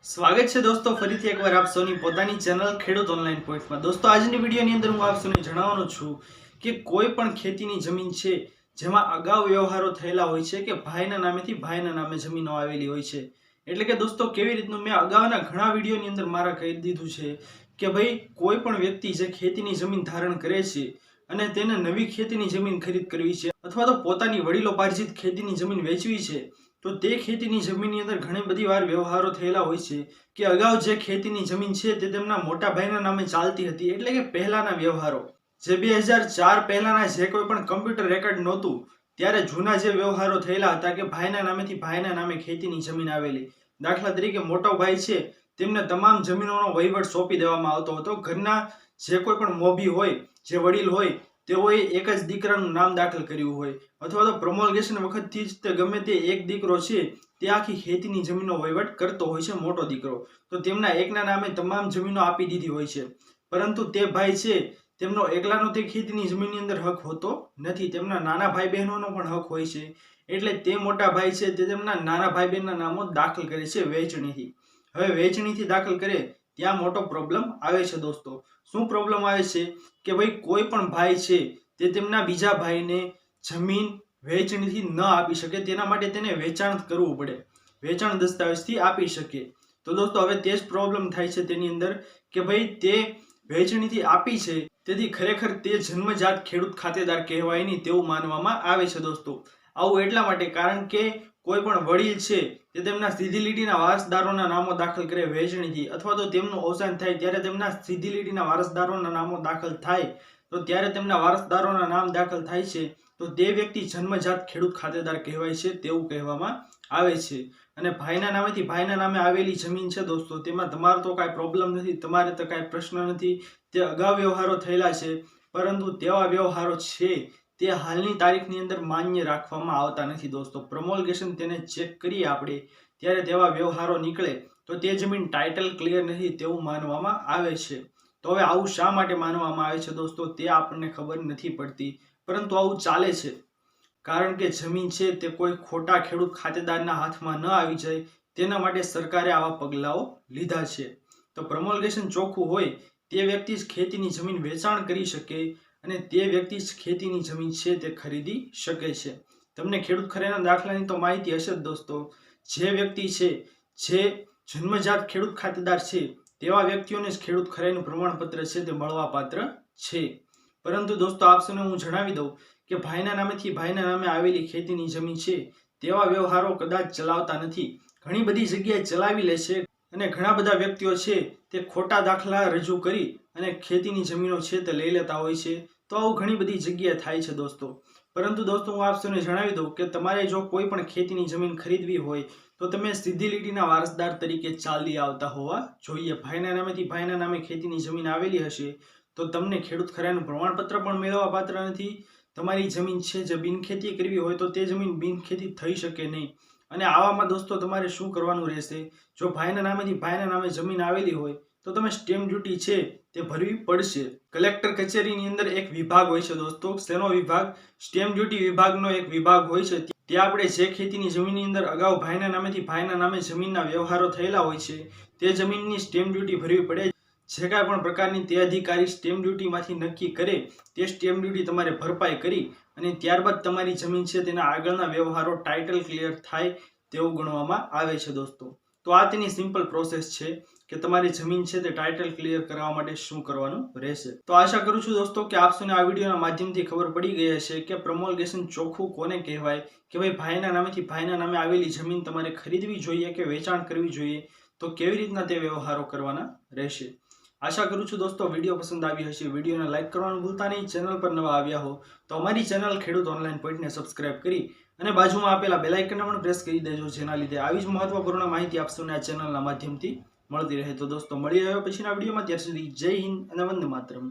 સ્વાગત છે દોસ્તો ફરીથી એકવાર આપ સૌની પોતાની ચેનલ ખેડૂત ઓનલાઈન પોઈન્ટમાં। દોસ્તો આજની વિડીયોની અંદર હું આપ સૌને જણાવવાનો છું કે કોઈ પણ ખેતીની જમીન છે જેમાં અગાઉ વ્યવહારો થયેલા હોય છે કે ભાઈના નામેથી ભાઈના નામે જમીનો આવેલી હોય છે। એટલે કે દોસ્તો કેવી રીતનું મેં અગાઉના ઘણા વિડીયોની અંદર મારા કહી દીધું છે કે ભાઈ કોઈ પણ વ્યક્તિ જે ખેતીની જમીન ધારણ કરે છે અને તેને નવી ખેતીની જમીન ખરીદ કરવી છે અથવા તો પોતાની વડીલોપાર્જિત ખેતીની જમીન વેચવી છે તો તે ખેતીની જમીનની અંદર ઘણી બધી વાર વ્યવહારો થયેલા હોય છે કે અગાઉ જે ખેતીની જમીન છે તે તેમના મોટા ભાઈના નામે ચાલતી હતી। એટલે કે પહેલાના વ્યવહારો જે 2004 પહેલાના જે કોઈ પણ કમ્પ્યુટર રેકોર્ડ નહોતું ત્યારે જૂના જે વ્યવહારો થયેલા હતા કે ભાઈના નામેથી ભાઈના નામે ખેતીની જમીન આવેલી। દાખલા તરીકે મોટો ભાઈ છે તેમને તમામ જમીનોનો વહીવટ સોંપી દેવામાં આવતો હતો। ઘરના જે કોઈ પણ મોભી હોય જે વડીલ હોય તેઓએ એક જ દીકરાનું નામ દાખલ કર્યું હોય અથવા તો પ્રોમોલ્ગેશન વખતથી જ તે ગમે તે એક દીકરો છે તે આખી ખેતીની જમીનનો વહીવટ કરતો હોય છે મોટો દીકરો, તો તેમના એકના નામે તમામ જમીનો આપી દીધી હોય છે। પરંતુ તે ભાઈ છે તેમનો એકલાનો તે ખેતીની જમીનની અંદર હક હોતો નથી, તેમના નાના ભાઈ બહેનોનો પણ હક હોય છે। એટલે તે મોટા ભાઈ છે તે તેમના નાના ભાઈ બહેનના નામો દાખલ કરે છે વેચણીથી। હવે વેચણીથી દાખલ કરે ત્યાં મોટો પ્રોબ્લેમ આવે છે દોસ્તો। શું પ્રોબ્લેમ આવે છે કે ભાઈ કોઈ પણ ભાઈ છે તે તેમના બીજા ભાઈને જમીન વેચણીથી ન આપી શકે, તેના માટે તેને વેચાણ કરવું પડે, વેચાણ દસ્તાવેજથી આપી શકે। તો દોસ્તો હવે તે જ પ્રોબ્લેમ થાય છે તેની અંદર કે ભાઈ તે વેચણીથી આપી છે તેથી ખરેખર તે જન્મજાત ખેડૂત ખાતેદાર કહેવાય નહીં તેવું માનવામાં આવે છે દોસ્તો। આવું એટલા માટે કારણ કે કોઈ પણ વડીલ છે તે તેમના સીધી લીટીના વારસદારોના નામો દાખલ કરે વેચણીથી અથવા તો તેમનું અવસાન થાય ત્યારે તેમના સીધી લીટીના વારસદારોના નામો દાખલ થાય તો ત્યારે તેમના વારસદારોના નામ દાખલ થાય છે તો તે વ્યક્તિ જન્મજાત ખેડૂત ખાતેદાર કહેવાય છે તેવું કહેવામાં આવે છે। અને ભાઈના નામેથી ભાઈના નામે આવેલી જમીન છે દોસ્તો તેમાં તમારો તો કાંઈ પ્રોબ્લેમ નથી, તમારે તો કાંઈ પ્રશ્ન નથી, તે અગાઉ વ્યવહારો થયેલા છે પરંતુ તેવા વ્યવહારો છે તે હાલની તારીખની અંદર માન્ય રાખવામાં આવતા નથી દોસ્તો। પ્રમોલ્ગેશન તેને ચેક કરીએ આપણે ત્યારે તેવા વ્યવહારો નીકળે તો તે જમીન ટાઇટલ ક્લિયર નથી તેવું માનવામાં આવે છે। તો હવે આવું શા માટે માનવામાં આવે છે દોસ્તો તે આપણને ખબર નથી પડતી, પરંતુ આવું ચાલે છે કારણ કે જમીન છે તે કોઈ ખોટા ખેડૂત ખાતેદારના હાથમાં ન આવી જાય તેના માટે સરકારે આવા પગલાઓ લીધા છે। તો પ્રમોલ્ગેશન ચોખ્ખું હોય તે વ્યક્તિ જ ખેતીની જમીન વેચાણ કરી શકે અને તે વ્યક્તિ જ ખેતીની જમીન છે તે ખરીદી શકે છે। તમને ખેડૂત ખરાઈના દાખલાની તો માહિતી હશે જ દોસ્તો। જે વ્યક્તિ છે જે જન્મજાત ખેડૂત ખાતેદાર છે તેવા વ્યક્તિઓને જ ખેડૂત ખરાઈનું પ્રમાણપત્ર છે તે મળવાપાત્ર છે। પરંતુ દોસ્તો આપ સૌને હું જણાવી દઉં કે ભાઈના નામેથી ભાઈના નામે આવેલી ખેતીની જમીન છે તેવા વ્યવહારો કદાચ ચલાવતા નથી, ઘણી બધી જગ્યાએ ચલાવી લે છે અને ઘણા બધા વ્યક્તિઓ છે તે ખોટા દાખલા રજૂ કરી અને ખેતીની જમીનો છે તે લઈ લેતા હોય છે। તો આવું ઘણી બધી જગ્યાએ થાય છે દોસ્તો। પરંતુ દોસ્તો હું આપ સૌને જણાવી દઉં કે તમારે જો કોઈ પણ ખેતીની જમીન ખરીદવી હોય તો તમે સીધી લીટીના વારસદાર તરીકે ચાલી આવતા હોવા જોઈએ। ભાઈના નામેથી ભાઈના નામે ખેતીની જમીન આવેલી હશે તો તમને ખેડૂત ખરાઈનું પ્રમાણપત્ર પણ મેળવવા પાત્ર નથી। તમારી જમીન છે જે બિનખેતી કરવી હોય તો તે જમીન બિનખેતી થઈ શકે નહીં। અને આવામાં દોસ્તો તમારે શું કરવાનું રહેશે, જો ભાઈના નામેથી ભાઈના નામે જમીન આવેલી હોય તો તમે સ્ટેમ્પ ડ્યુટી છે તે ભરવી પડશે। કલેક્ટર કચેરીની અંદર એક વિભાગ હોય છે દોસ્તો, શેનો વિભાગ? સ્ટેમ્પ ડ્યુટી વિભાગનો એક વિભાગ હોય છે। ત્યાં આપણે જે ખેતીની જમીનની અંદર અગાઉ ભાઈના નામેથી ભાઈના નામે જમીનના વ્યવહારો થયેલા હોય છે તે જમીનની સ્ટેમ્પ ડ્યુટી ભરવી પડે। જે કાંઈ પણ પ્રકારની તે અધિકારી સ્ટેમ્પ ડ્યુટીમાંથી નક્કી કરે તે સ્ટેમ્પ ડ્યુટી તમારે ભરપાઈ કરી અને ત્યારબાદ તમારી જમીન છે તેના આગળના વ્યવહારો ટાઇટલ ક્લિયર થાય તેવું ગણવામાં આવે છે દોસ્તો। તો આ તેની સિમ્પલ પ્રોસેસ છે કે તમારી જમીન છે તે ટાઇટલ ક્લિયર કરવા માટે શું કરવાનું રહેશે। તો આશા કરું છું દોસ્તો કે આપ સૌને આ વિડીયોના માધ્યમથી ખબર પડી ગઈ હશે કે પ્રમોલ્ગેશન ચોખ્ખું કોને કહેવાય, કે ભાઈ ભાઈના નામેથી ભાઈના નામે આવેલી જમીન તમારે ખરીદવી જોઈએ કે વેચાણ કરવી જોઈએ તો કેવી રીતના તે વ્યવહારો કરવાના રહેશે। આશા કરું છું દોસ્તો વિડીયો પસંદ આવી હશે, વિડીયોને લાઇક કરવાનું ભૂલતા નહીં, ચેનલ પર નવા આવ્યા હો તો અમારી ચેનલ ખેડૂત ઓનલાઈન પોઈન્ટને સબસ્ક્રાઇબ કરી અને બાજુમાં આપેલા બેલ આઇકનને પણ પ્રેસ કરી દેજો, જેના લીધે આવી જ મહત્વપૂર્ણ માહિતી આપ સૌને આ ચેનલના માધ્યમથી મળતી રહે। તો દોસ્તો મળી આવ્યો પછીના વિડીયોમાં, ત્યાર સુધી જય હિન્દ અને વંદે માતરમ।